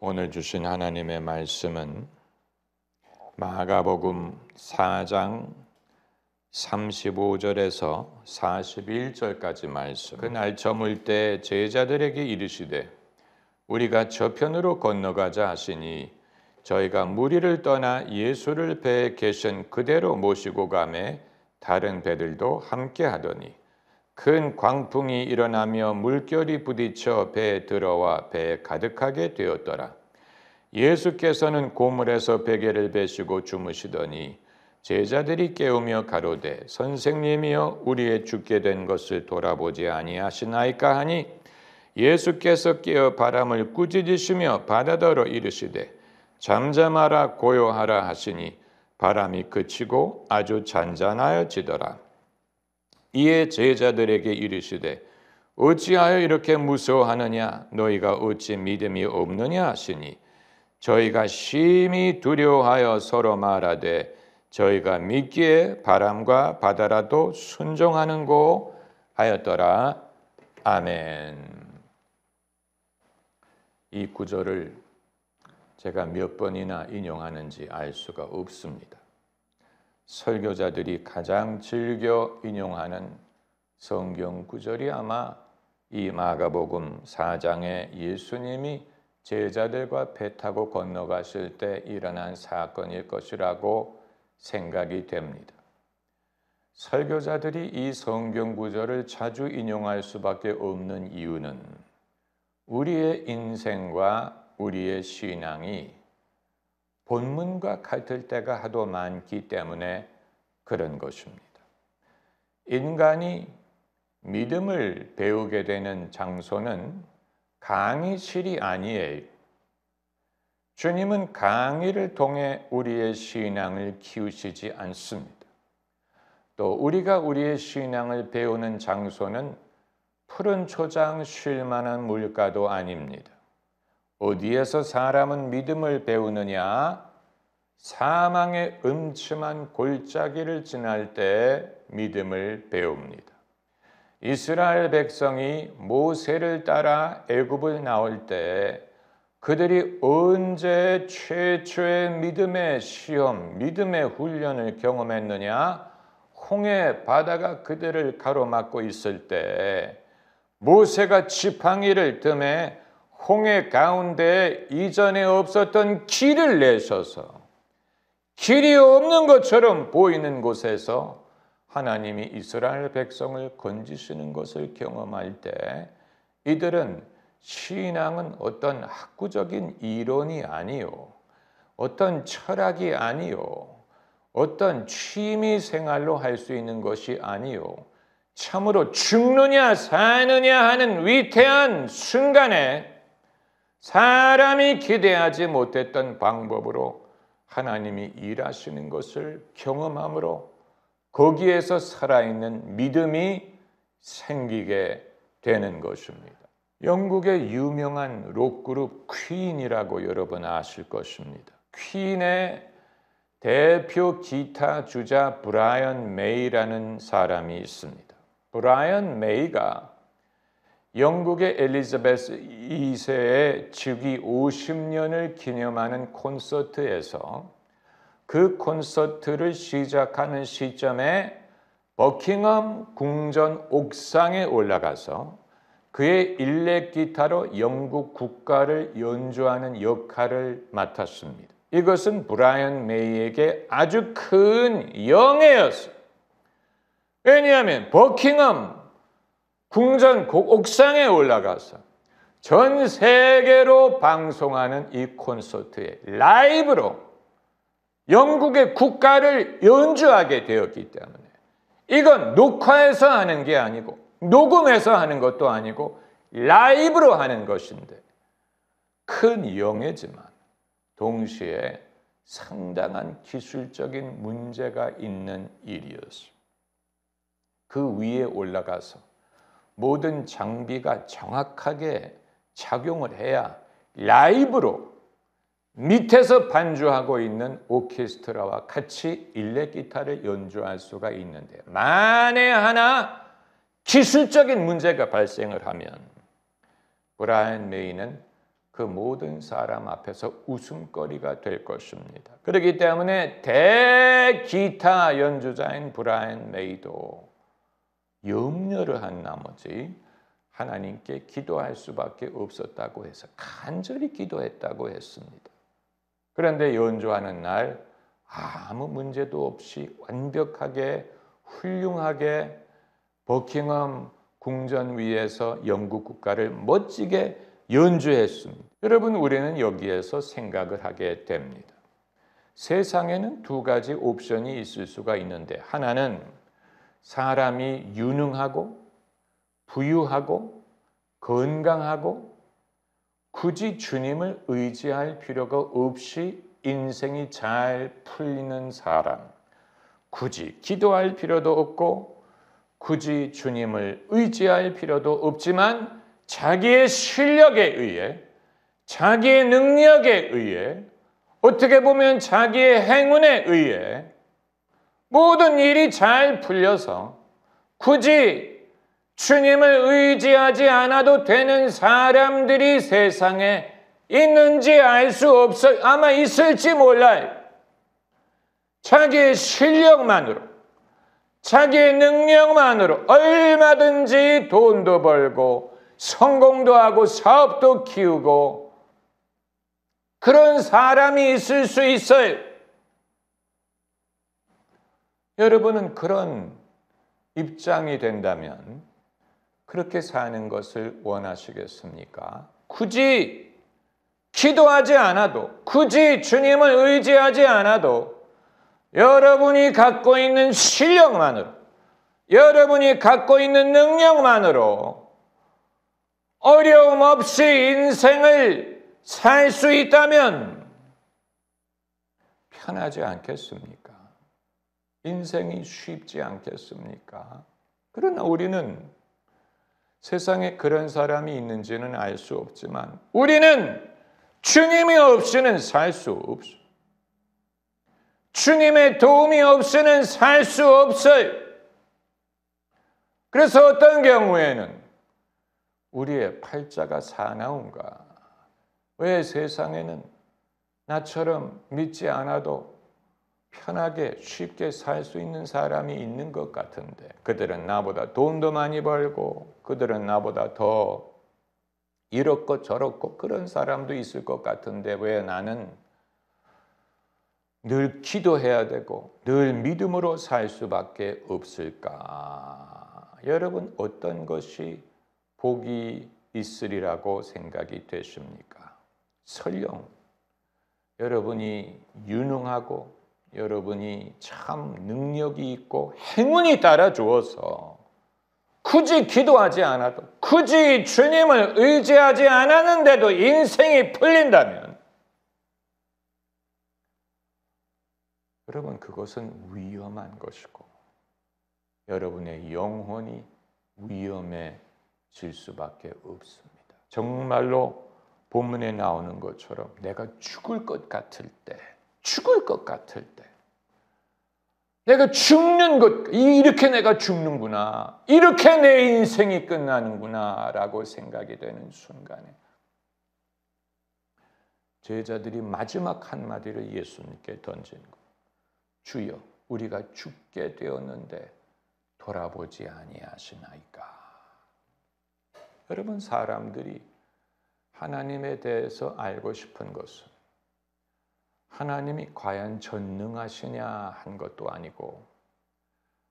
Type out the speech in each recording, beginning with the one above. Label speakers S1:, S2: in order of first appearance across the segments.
S1: 오늘 주신 하나님의 말씀은 마가복음 4장 35절에서 41절까지 말씀. 그날 저물 때 제자들에게 이르시되 우리가 저편으로 건너가자 하시니 저희가 무리를 떠나 예수를 배에 계신 그대로 모시고 가매 다른 배들도 함께 하더니 큰 광풍이 일어나며 물결이 부딪혀 배에 들어와 배에 가득하게 되었더라. 예수께서는 고물에서 베개를 베시고 주무시더니 제자들이 깨우며 가로되 선생님이여 우리의 죽게 된 것을 돌아보지 아니하시나이까 하니 예수께서 깨어 바람을 꾸짖으시며 바다더러 이르시되 잠잠하라 고요하라 하시니 바람이 그치고 아주 잔잔하여지더라. 이에 제자들에게 이르시되 어찌하여 이렇게 무서워하느냐 너희가 어찌 믿음이 없느냐 하시니 저희가 심히 두려워하여 서로 말하되 저희가 믿기에 바람과 바다라도 순종하는고 하였더라. 아멘. 이 구절을 제가 몇 번이나 인용하는지 알 수가 없습니다. 설교자들이 가장 즐겨 인용하는 성경 구절이 아마 이 마가복음 4장에 예수님이 제자들과 배 타고 건너가실 때 일어난 사건일 것이라고 생각이 됩니다. 설교자들이 이 성경 구절을 자주 인용할 수밖에 없는 이유는 우리의 인생과 우리의 신앙이 본문과 같을 때가 하도 많기 때문에 그런 것입니다. 인간이 믿음을 배우게 되는 장소는 강의실이 아니에요. 주님은 강의를 통해 우리의 신앙을 키우시지 않습니다. 또 우리가 우리의 신앙을 배우는 장소는 푸른 초장 쉴 만한 물가도 아닙니다. 어디에서 사람은 믿음을 배우느냐? 사망의 음침한 골짜기를 지날 때 믿음을 배웁니다. 이스라엘 백성이 모세를 따라 애굽을 나올 때 그들이 언제 최초의 믿음의 시험, 믿음의 훈련을 경험했느냐? 홍해 바다가 그들을 가로막고 있을 때 모세가 지팡이를 뜸에 홍해 가운데 이전에 없었던 길을 내셔서 길이 없는 것처럼 보이는 곳에서 하나님이 이스라엘 백성을 건지시는 것을 경험할 때 이들은 신앙은 어떤 학구적인 이론이 아니요, 어떤 철학이 아니요, 어떤 취미 생활로 할 수 있는 것이 아니요, 참으로 죽느냐 사느냐 하는 위태한 순간에 사람이 기대하지 못했던 방법으로 하나님이 일하시는 것을 경험함으로 거기에서 살아있는 믿음이 생기게 되는 것입니다. 영국의 유명한 록그룹 퀸이라고 여러분 아실 것입니다. 퀸의 대표 기타 주자 브라이언 메이라는 사람이 있습니다. 브라이언 메이가 영국의 엘리자베스 2세의 즉위 50년을 기념하는 콘서트에서 그 콘서트를 시작하는 시점에 버킹엄 궁전 옥상에 올라가서 그의 일렉 기타로 영국 국가를 연주하는 역할을 맡았습니다. 이것은 브라이언 메이에게 아주 큰 영예였어요. 왜냐하면 버킹엄 궁전 옥상에 올라가서 전 세계로 방송하는 이 콘서트에 라이브로 영국의 국가를 연주하게 되었기 때문에 이건 녹화해서 하는 게 아니고 녹음해서 하는 것도 아니고 라이브로 하는 것인데 큰 영예지만 동시에 상당한 기술적인 문제가 있는 일이었어요. 그 위에 올라가서 모든 장비가 정확하게 작용을 해야 라이브로 밑에서 반주하고 있는 오케스트라와 같이 일렉 기타를 연주할 수가 있는데 만에 하나 기술적인 문제가 발생을 하면 브라이언 메이는 그 모든 사람 앞에서 웃음거리가 될 것입니다. 그렇기 때문에 대기타 연주자인 브라이언 메이도 염려를 한 나머지 하나님께 기도할 수밖에 없었다고 해서 간절히 기도했다고 했습니다. 그런데 연주하는 날 아무 문제도 없이 완벽하게 훌륭하게 버킹엄 궁전 위에서 영국 국가를 멋지게 연주했습니다. 여러분, 우리는 여기에서 생각을 하게 됩니다. 세상에는 두 가지 옵션이 있을 수가 있는데, 하나는 사람이 유능하고 부유하고 건강하고 굳이 주님을 의지할 필요가 없이 인생이 잘 풀리는 사람, 굳이 기도할 필요도 없고 굳이 주님을 의지할 필요도 없지만 자기의 실력에 의해, 자기의 능력에 의해, 어떻게 보면 자기의 행운에 의해 모든 일이 잘 풀려서 굳이 주님을 의지하지 않아도 되는 사람들이 세상에 있는지 알 수 없어요. 아마 있을지 몰라요. 자기의 실력만으로, 자기의 능력만으로 얼마든지 돈도 벌고 성공도 하고 사업도 키우고 그런 사람이 있을 수 있어요. 여러분은 그런 입장이 된다면 그렇게 사는 것을 원하시겠습니까? 굳이 기도하지 않아도, 굳이 주님을 의지하지 않아도 여러분이 갖고 있는 실력만으로, 여러분이 갖고 있는 능력만으로 어려움 없이 인생을 살 수 있다면 편하지 않겠습니까? 인생이 쉽지 않겠습니까? 그러나 우리는 세상에 그런 사람이 있는지는 알 수 없지만 우리는 주님이 없이는 살 수 없어요. 주님의 도움이 없이는 살 수 없어요. 그래서 어떤 경우에는 우리의 팔자가 사나운가? 왜 세상에는 나처럼 믿지 않아도 편하게 쉽게 살 수 있는 사람이 있는 것 같은데, 그들은 나보다 돈도 많이 벌고 그들은 나보다 더 이렇고 저렇고 그런 사람도 있을 것 같은데 왜 나는 늘 기도해야 되고 늘 믿음으로 살 수밖에 없을까? 여러분, 어떤 것이 복이 있으리라고 생각이 되십니까? 설령 여러분이 유능하고 여러분이 참 능력이 있고 행운이 따라주어서 굳이 기도하지 않아도, 굳이 주님을 의지하지 않았는데도 인생이 풀린다면 여러분, 그것은 위험한 것이고 여러분의 영혼이 위험해질 수밖에 없습니다. 정말로 본문에 나오는 것처럼 내가 죽을 것 같을 때, 내가 죽는 것, 이렇게 내가 죽는구나, 이렇게 내 인생이 끝나는구나 라고 생각이 되는 순간에 제자들이 마지막 한마디를 예수님께 던진 것, 주여, 우리가 죽게 되었는데 돌아보지 아니하시나이까? 여러분, 사람들이 하나님에 대해서 알고 싶은 것은 하나님이 과연 전능하시냐 한 것도 아니고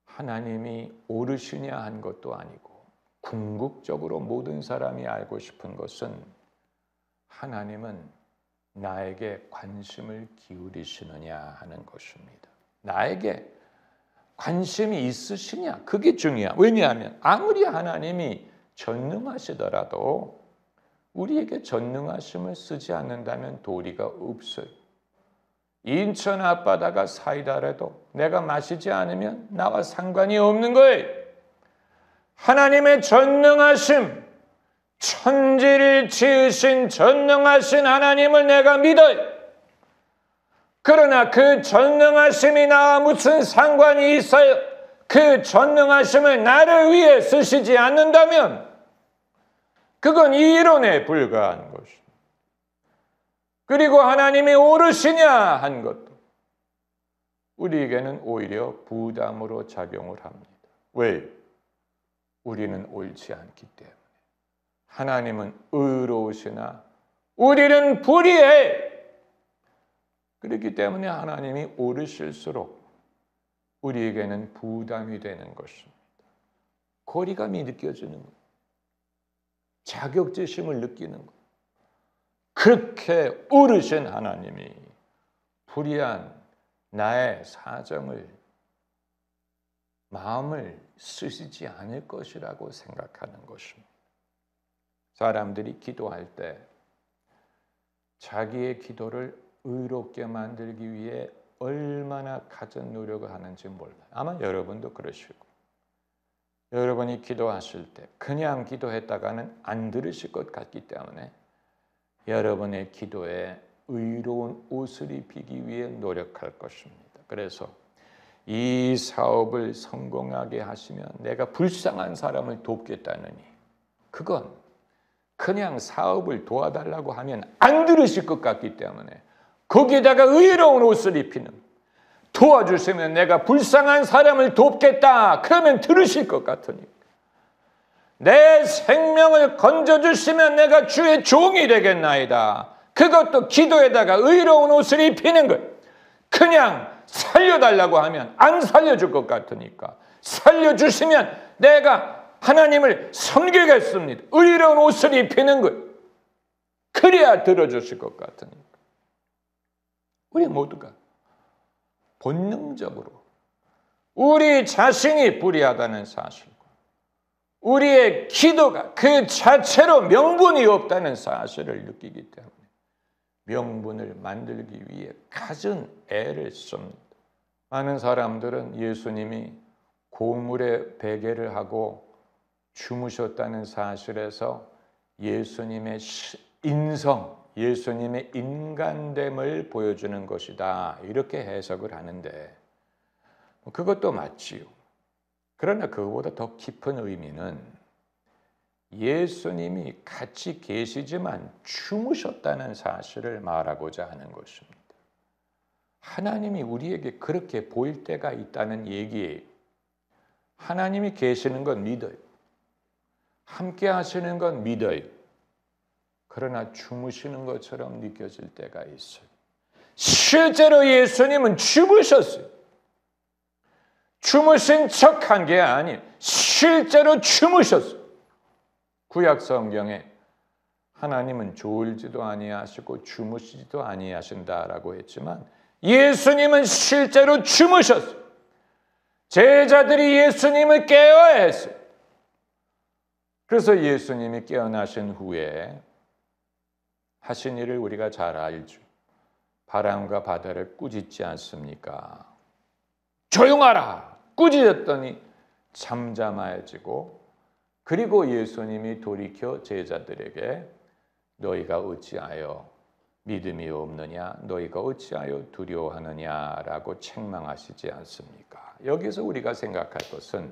S1: 하나님이 옳으시냐 한 것도 아니고, 궁극적으로 모든 사람이 알고 싶은 것은 하나님은 나에게 관심을 기울이시느냐 하는 것입니다. 나에게 관심이 있으시냐, 그게 중요해요. 왜냐하면 아무리 하나님이 전능하시더라도 우리에게 전능하심을 쓰지 않는다면 도리가 없어요. 인천 앞바다가 사이다라도 내가 마시지 않으면 나와 상관이 없는 거예요. 하나님의 전능하심, 천지를 지으신 전능하신 하나님을 내가 믿어요. 그러나 그 전능하심이 나와 무슨 상관이 있어요? 그 전능하심을 나를 위해 쓰시지 않는다면 그건 이론에 불과한 것입니다. 그리고 하나님이 옳으시냐 한 것도 우리에게는 오히려 부담으로 작용을 합니다. 왜? 우리는 옳지 않기 때문에. 하나님은 의로우시나 우리는 불의해. 그렇기 때문에 하나님이 옳으실수록 우리에게는 부담이 되는 것입니다. 거리감이 느껴지는 것, 자격지심을 느끼는 것. 그렇게 옳으신 하나님이 불의한 나의 사정을, 마음을 쓰시지 않을 것이라고 생각하는 것입니다. 사람들이 기도할 때 자기의 기도를 의롭게 만들기 위해 얼마나 갖은 노력을 하는지 몰라요. 아마 여러분도 그러시고, 여러분이 기도하실 때 그냥 기도했다가는 안 들으실 것 같기 때문에 여러분의 기도에 의로운 옷을 입히기 위해 노력할 것입니다. 그래서 이 사업을 성공하게 하시면 내가 불쌍한 사람을 돕겠다느니, 그건 그냥 사업을 도와달라고 하면 안 들으실 것 같기 때문에 거기에다가 의로운 옷을 입히는, 도와주시면 내가 불쌍한 사람을 돕겠다 그러면 들으실 것 같으니까, 내 생명을 건져주시면 내가 주의 종이 되겠나이다, 그것도 기도에다가 의로운 옷을 입히는 것. 그냥 살려달라고 하면 안 살려줄 것 같으니까 살려주시면 내가 하나님을 섬기겠습니다, 의로운 옷을 입히는 것. 그래야 들어주실 것 같으니까. 우리 모두가 본능적으로 우리 자신이 불의하다는 사실과 우리의 기도가 그 자체로 명분이 없다는 사실을 느끼기 때문에 명분을 만들기 위해 갖은 애를 씁니다. 많은 사람들은 예수님이 고물에 베개를 하고 주무셨다는 사실에서 예수님의 인성, 예수님의 인간됨을 보여주는 것이다 이렇게 해석을 하는데, 그것도 맞지요. 그러나 그것보다 더 깊은 의미는 예수님이 같이 계시지만 주무셨다는 사실을 말하고자 하는 것입니다. 하나님이 우리에게 그렇게 보일 때가 있다는 얘기예요. 하나님이 계시는 건 믿어요. 함께 하시는 건 믿어요. 그러나 주무시는 것처럼 느껴질 때가 있어요. 실제로 예수님은 주무셨어요. 주무신 척한 게 아니에요. 실제로 주무셨어요. 구약 성경에 하나님은 졸지도 아니하시고 주무시지도 아니하신다라고 했지만 예수님은 실제로 주무셨어요. 제자들이 예수님을 깨워야 했어요. 그래서 예수님이 깨어나신 후에 하신 일을 우리가 잘 알죠. 바람과 바다를 꾸짖지 않습니까? 조용하라! 꾸짖었더니 잠잠해지고, 그리고 예수님이 돌이켜 제자들에게 너희가 어찌하여 믿음이 없느냐, 너희가 어찌하여 두려워하느냐라고 책망하시지 않습니까? 여기서 우리가 생각할 것은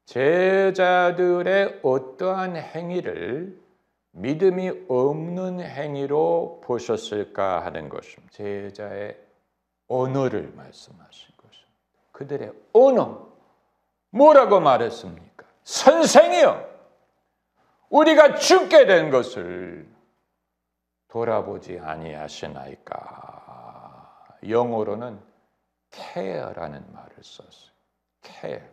S1: 제자들의 어떠한 행위를 믿음이 없는 행위로 보셨을까 하는 것입니다. 제자의 언어를 말씀하신 것입니다. 그들의 언어, 뭐라고 말했습니까? 선생이여, 우리가 죽게 된 것을 돌아보지 아니하시나이까. 영어로는 care라는 말을 썼어요. care.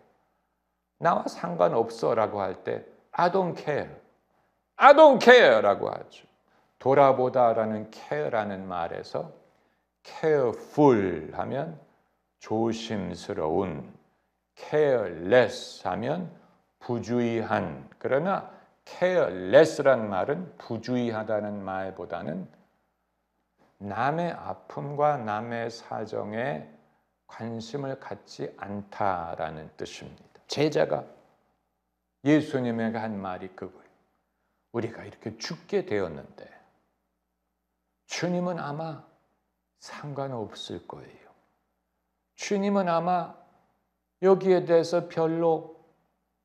S1: 나와 상관없어라고 할 때 I don't care, I don't care라고 하죠. 돌아보다라는 care라는 말에서 careful 하면 조심스러운, careless 하면 부주의한. 그러나 careless란 말은 부주의하다는 말보다는 남의 아픔과 남의 사정에 관심을 갖지 않다라는 뜻입니다. 제자가 예수님에게 한 말이 그거예요. 우리가 이렇게 죽게 되었는데 주님은 아마 상관없을 거예요. 주님은 아마 여기에 대해서 별로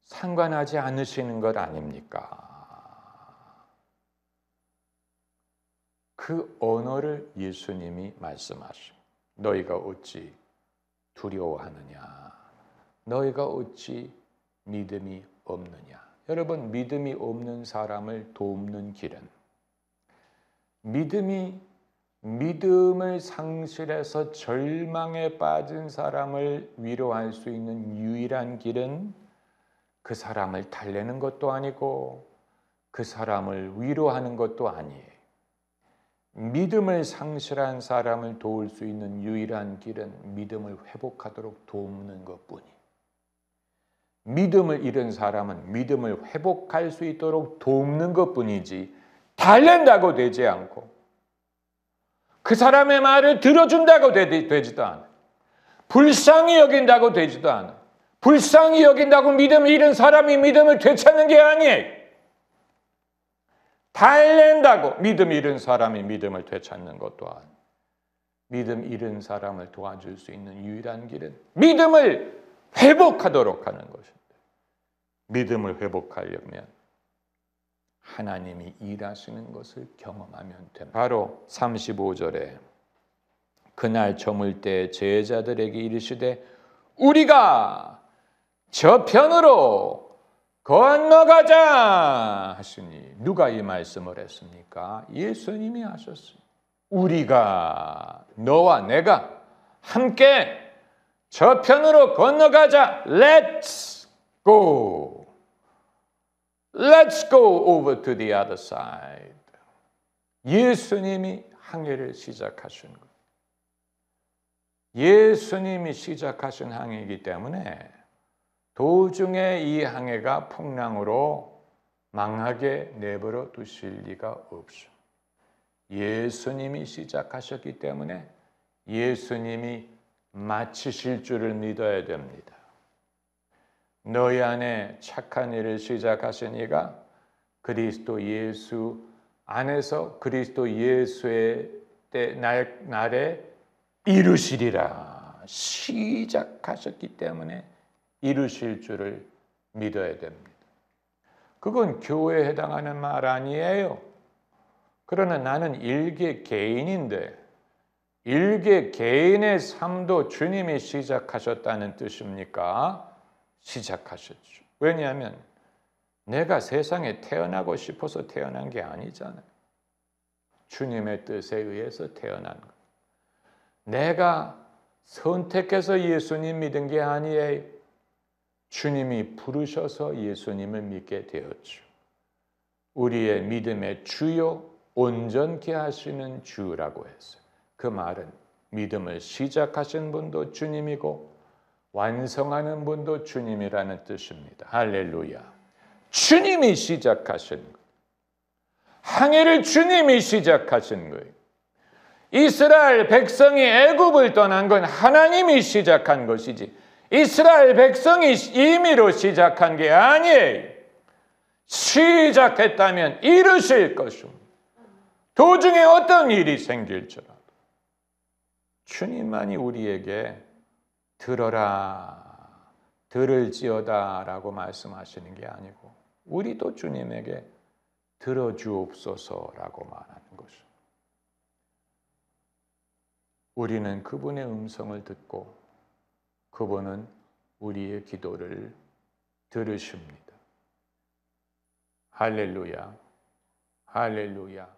S1: 상관하지 않으시는 것 아닙니까? 그 언어를 예수님이 말씀하십니다. 너희가 어찌 두려워하느냐? 너희가 어찌 믿음이 없느냐? 여러분, 믿음이 없는 사람을 돕는 길은, 믿음을 상실해서 절망에 빠진 사람을 위로할 수 있는 유일한 길은 그 사람을 달래는 것도 아니고 그 사람을 위로하는 것도 아니에요. 믿음을 상실한 사람을 도울 수 있는 유일한 길은 믿음을 회복하도록 돕는 것뿐이에요. 믿음을 잃은 사람은 믿음을 회복할 수 있도록 돕는 것뿐이지 달랜다고 되지 않고 그 사람의 말을 들어준다고 되지도 않아. 불쌍히 여긴다고 되지도 않아. 불쌍히 여긴다고 믿음을 잃은 사람이 믿음을 되찾는 게 아니에요. 달랜다고 믿음 잃은 사람이 믿음을 되찾는 것도 아니에요. 믿음 잃은 사람을 도와줄 수 있는 유일한 길은 믿음을 회복하도록 하는 것입니다. 믿음을 회복하려면 하나님이 일하시는 것을 경험하면 됩니다. 바로 35절에 그날 저물 때 제자들에게 이르시되 우리가 저편으로 건너가자 하시니 누가 이 말씀을 했습니까? 예수님이 하셨어요. 우리가 너와 내가 함께 저편으로 건너가자. Let's go. Let's go over to the other side. 예수님이 항해를 시작하신 것. 예수님이 시작하신 항해이기 때문에 도중에 이 항해가 풍랑으로 망하게 내버려 두실 리가 없어. 예수님이 시작하셨기 때문에 예수님이 마치실 줄을 믿어야 됩니다. 너희 안에 착한 일을 시작하신 이가 그리스도 예수 안에서 그리스도 예수의 날에 이루시리라. 시작하셨기 때문에 이루실 줄을 믿어야 됩니다. 그건 교회에 해당하는 말 아니에요. 그러나 나는 일개 개인인데 일개 개인의 삶도 주님이 시작하셨다는 뜻입니까? 시작하셨죠. 왜냐하면 내가 세상에 태어나고 싶어서 태어난 게 아니잖아요. 주님의 뜻에 의해서 태어난 것. 내가 선택해서 예수님 믿은 게 아니에요. 주님이 부르셔서 예수님을 믿게 되었죠. 우리의 믿음의 주요 온전케 하시는 주라고 했어요. 그 말은 믿음을 시작하신 분도 주님이고 완성하는 분도 주님이라는 뜻입니다. 할렐루야. 주님이 시작하신 것. 항해를 주님이 시작하신 거예요. 이스라엘 백성이 애굽을 떠난 건 하나님이 시작한 것이지 이스라엘 백성이 임의로 시작한 게 아니에요. 시작했다면 이루실 것입니다. 도중에 어떤 일이 생길지라도 주님만이 우리에게 들어라, 들을지어다 라고 말씀하시는 게 아니고 우리도 주님에게 들어주옵소서라고 말하는 것입니다. 우리는 그분의 음성을 듣고 그분은 우리의 기도를 들으십니다. 할렐루야, 할렐루야.